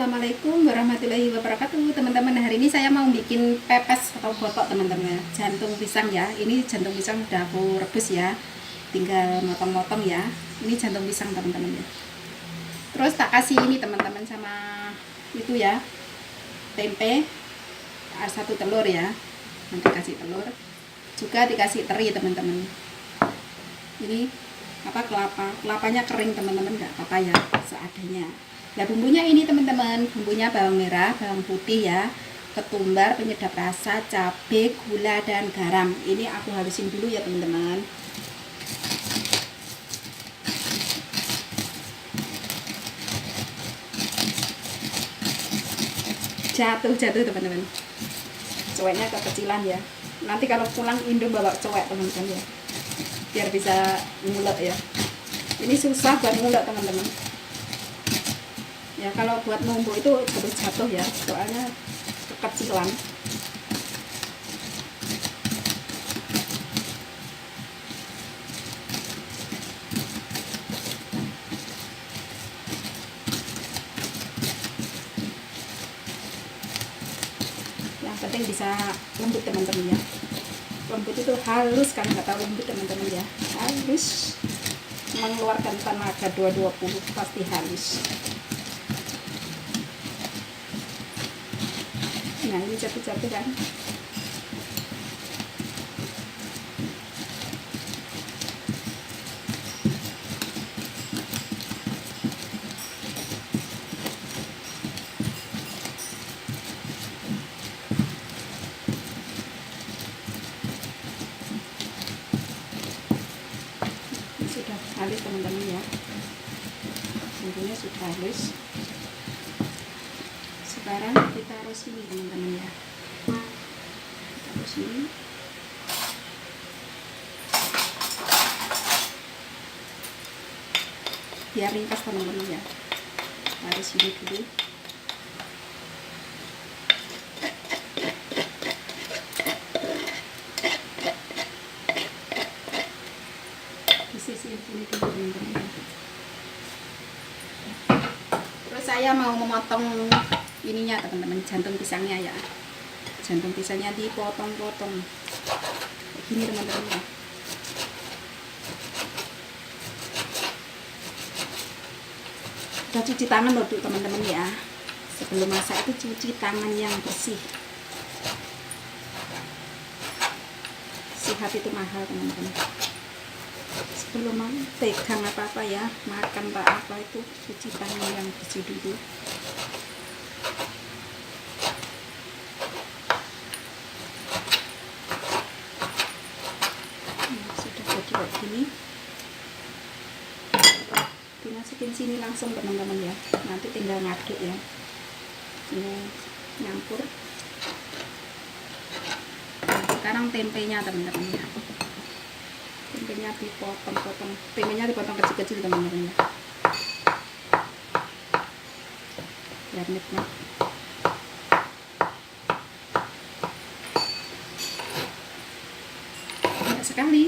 Assalamualaikum warahmatullahi wabarakatuh teman-teman. Hari ini saya mau bikin pepes atau botok teman-teman, jantung pisang ya. Ini jantung pisang udah aku rebus ya, tinggal motong-motong ya. Ini jantung pisang teman-teman ya. Terus tak kasih ini teman-teman sama itu ya, tempe, satu telur ya. Nanti kasih telur, juga dikasih teri teman-teman. Ini kelapanya kering teman-teman, nggak apa-apa ya, seadanya. Nah bumbunya ini teman-teman, bumbunya bawang merah, bawang putih ya, ketumbar, penyedap rasa, cabai, gula, dan garam. Ini aku halusin dulu ya teman-teman. Jatuh teman-teman, coweknya kekecilan ya. Nanti kalau pulang Indo bawa cowek teman-teman ya, biar bisa ngulek ya. Ini susah buat ngulek teman-teman ya, kalau buat numbuk itu terus jatuh ya, soalnya kekecilan. Yang penting bisa lembut teman-teman ya, lembut itu halus kan, nggak tahu lembut teman-teman ya, halus, mengeluarkan tenaga 220 pasti halus. Nah ini jatuh-jatuh kan. Ini sudah halus teman-teman ya, bumbunya sudah halus. Sekarang kita taruh sini teman-teman ya, taruh sini. Biar ringkas teman-teman ya, taruh sini dulu. Di sisi sini dulu teman-teman. Terus saya mau memotong ininya teman-teman, jantung pisangnya ya. Jantung pisangnya dipotong-potong kayak gini teman-teman ya. Kita cuci tangan loh teman-teman ya, sebelum masak itu cuci tangan yang bersih. Sehat itu mahal teman-teman. Sebelum pegang apa-apa ya, makan tak apa itu, cuci tangan yang bersih dulu. Sudah jadi kayak gini, dimasukin sini langsung teman-teman ya, nanti tinggal ngaduk ya. Ini nyampur. Nah, sekarang tempenya teman-teman ya, tempenya dipotong-potong, tempenya dipotong kecil-kecil teman-teman ya, biar nikmat. Banyak sekali.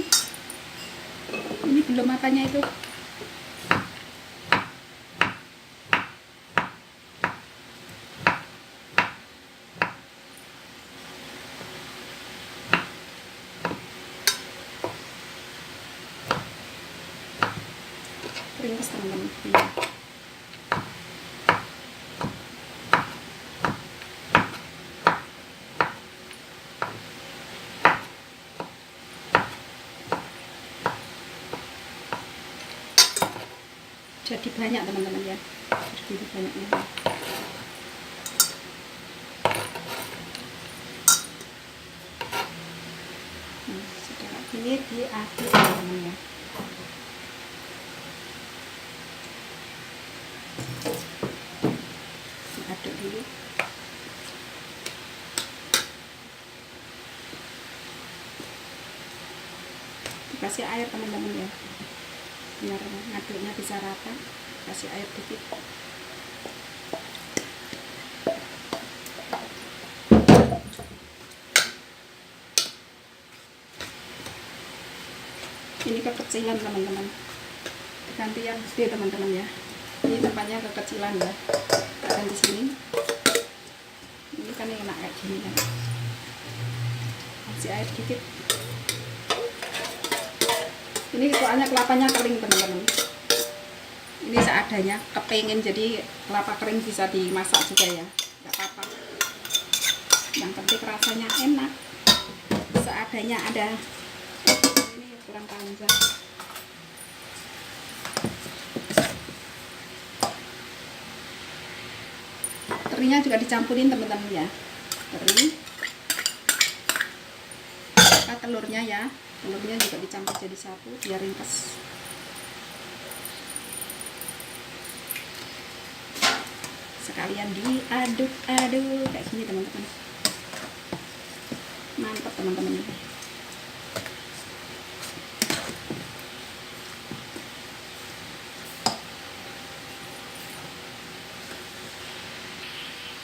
Ini belum apanya itu, ringkas teman-teman. Jadi banyak teman-teman ya, jadi banyaknya. Nah, sudah ini diaduk teman-teman ya. Aduk dulu. Dikasih air teman-teman ya, biar ngaduknya bisa rata. Kasih air dikit. Ini kekecilan teman-teman, ganti yang gede teman-teman ya. Ini tempatnya kekecilan ya, akan di sini. air dikit. Ini soalnya kelapanya kering teman-teman. Ini seadanya, kepengen jadi kelapa kering bisa dimasak juga ya, nggak apa-apa. Yang penting rasanya enak. Seadanya ada. Ini kurang panjang. Terinya juga dicampurin teman-teman ya. Teri. Telurnya ya, telurnya juga dicampur jadi satu biar ringkas. Sekalian diaduk-aduk kayak gini teman-teman. Mantap teman-teman ini.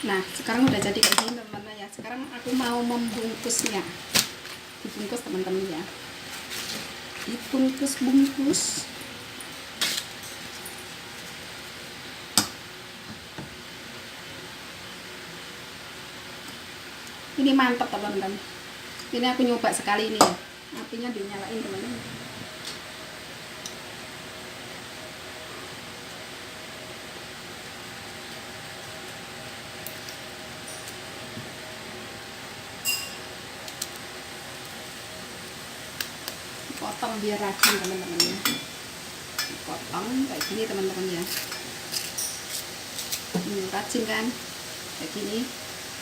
Nah sekarang udah jadi kayak gini teman-teman ya. Sekarang aku mau membungkusnya. Dibungkus teman-teman ya, dibungkus-bungkus. Ini mantap teman-teman. Ini aku nyoba sekali ini ya, apinya dinyalain teman-teman. Potong biar rajin teman-teman ya, potong kayak gini teman-teman ya. Ini rajin kan kayak gini,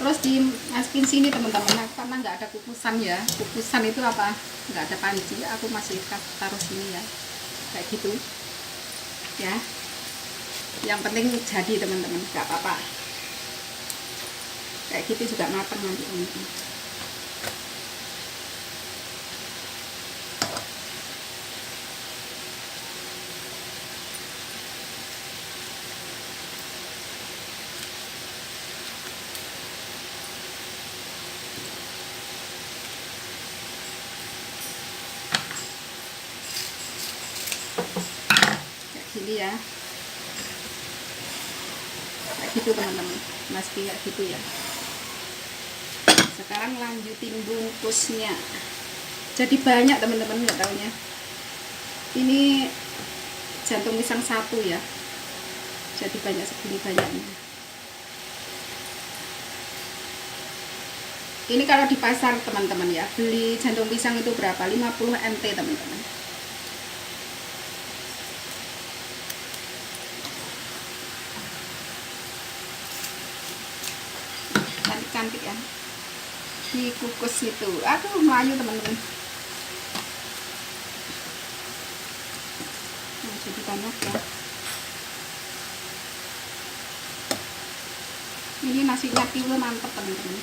terus dimasukin sini teman-teman. Karena nggak ada kukusan ya, kukusan itu apa, nggak ada panci, aku masih taruh sini ya, kayak gitu ya. Yang penting jadi teman-teman, nggak apa-apa, kayak gitu juga matang nanti teman-teman. Gini ya, kayak gitu teman-teman, mas kayak gitu ya. Sekarang lanjutin bungkusnya. Jadi banyak teman-teman, nggak taunya ini jantung pisang satu ya, jadi banyak segini banyaknya. Ini kalau di pasar teman-teman ya, beli jantung pisang itu berapa, 50 NT teman-teman. Cantik ya, dikukus itu. Aduh melayu teman-teman. Nah, jadi banyak ya. Ini nasinya tiwul mantep teman-teman.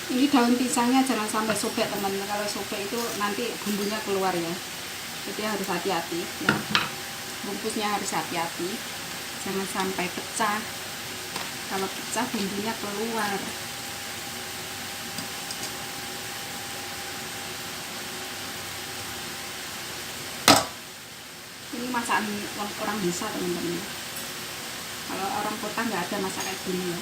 Ini daun pisangnya jangan sampai sobek teman-teman. Kalau sobek itu nanti bumbunya keluar ya. Jadi harus hati-hati ya, bungkusnya harus hati-hati, jangan sampai pecah. Kalau pecah bumbunya keluar. Ini masakan orang desa teman-teman. Kalau orang kota nggak ada masak kayak gini ya.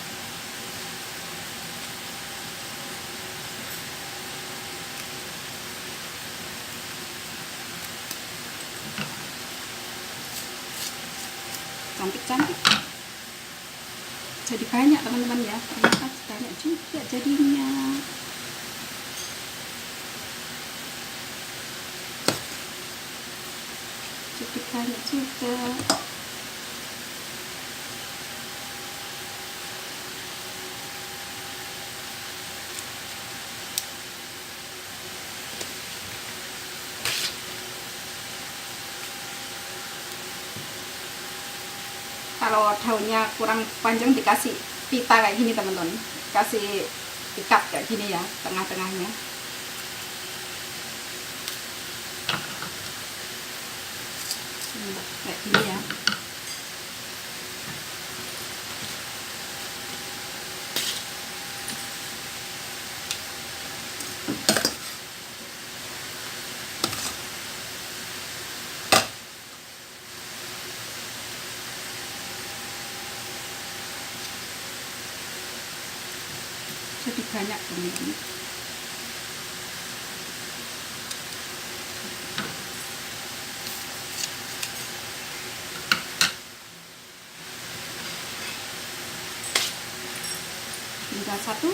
Cantik-cantik, jadi banyak teman-teman ya, ternyata banyak juga jadinya. Jadi banyak juga. Kalau daunnya kurang panjang dikasih pita kayak gini teman-teman, kasih ikat kayak gini ya, tengah-tengahnya. Kayak gini ya. jadi banyak teman-teman. Tinggal satu.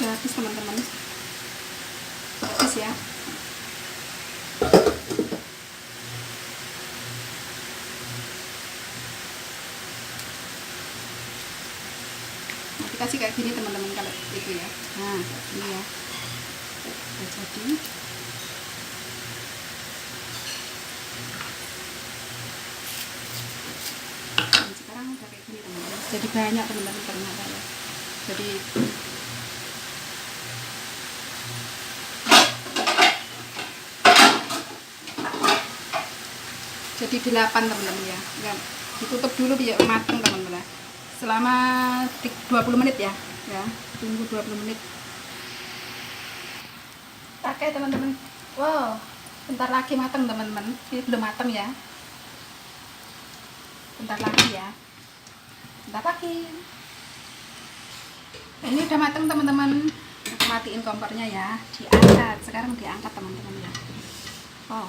Sudah habis teman-teman, habis ya. Nanti kasih kayak gini teman-teman kalau itu ya. Nah kayak gini ya, udah jadi. Dan sekarang udah kayak gini teman-teman, jadi banyak teman-teman ternyata ya. Jadi 8 teman-teman ya. Enggak, ditutup dulu biar matang teman-teman. Selama 20 menit ya. Ya, tunggu 20 menit. Pakai teman-teman. Wow, bentar lagi matang teman-teman. Ini belum matang ya. Bentar lagi ya. Bentar lagi. Ini udah matang teman-teman. Aku matiin kompornya ya. Diangkat. Sekarang diangkat teman-teman ya. Oh,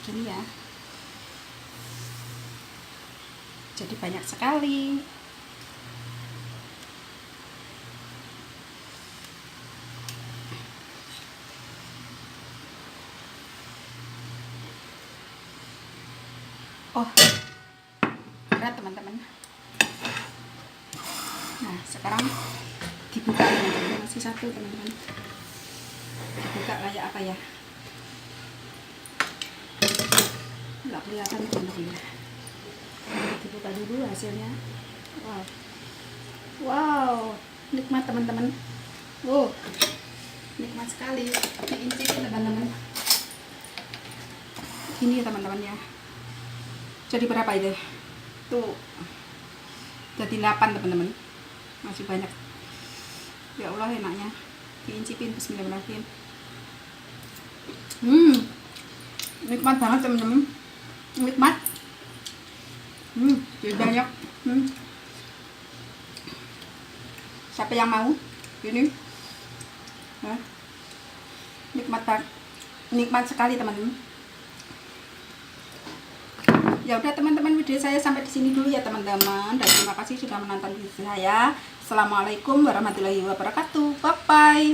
gini ya. Jadi banyak sekali. Oh, berat teman-teman. Nah, sekarang dibuka teman-teman. Masih satu teman-teman. Dibuka kayak apa ya? Nggak kelihatan teman-teman. Dibuka dulu hasilnya. Wow, wow, nikmat teman-teman. Oh, nikmat sekali. Diincipin teman-teman. Ini teman-teman ya. Jadi berapa itu? Tuh, jadi 8 teman-teman. Masih banyak. Ya Allah enaknya. Diincipin, bismillahirrahmanirrahim. Nikmat banget teman-teman. Nikmat. Jadi banyak. Siapa yang mau ini? Nah, nikmat banget, nikmat sekali teman-teman. Ya udah teman-teman, video saya sampai di sini dulu ya teman-teman, dan terima kasih sudah menonton video saya. Assalamualaikum warahmatullahi wabarakatuh. Bye bye.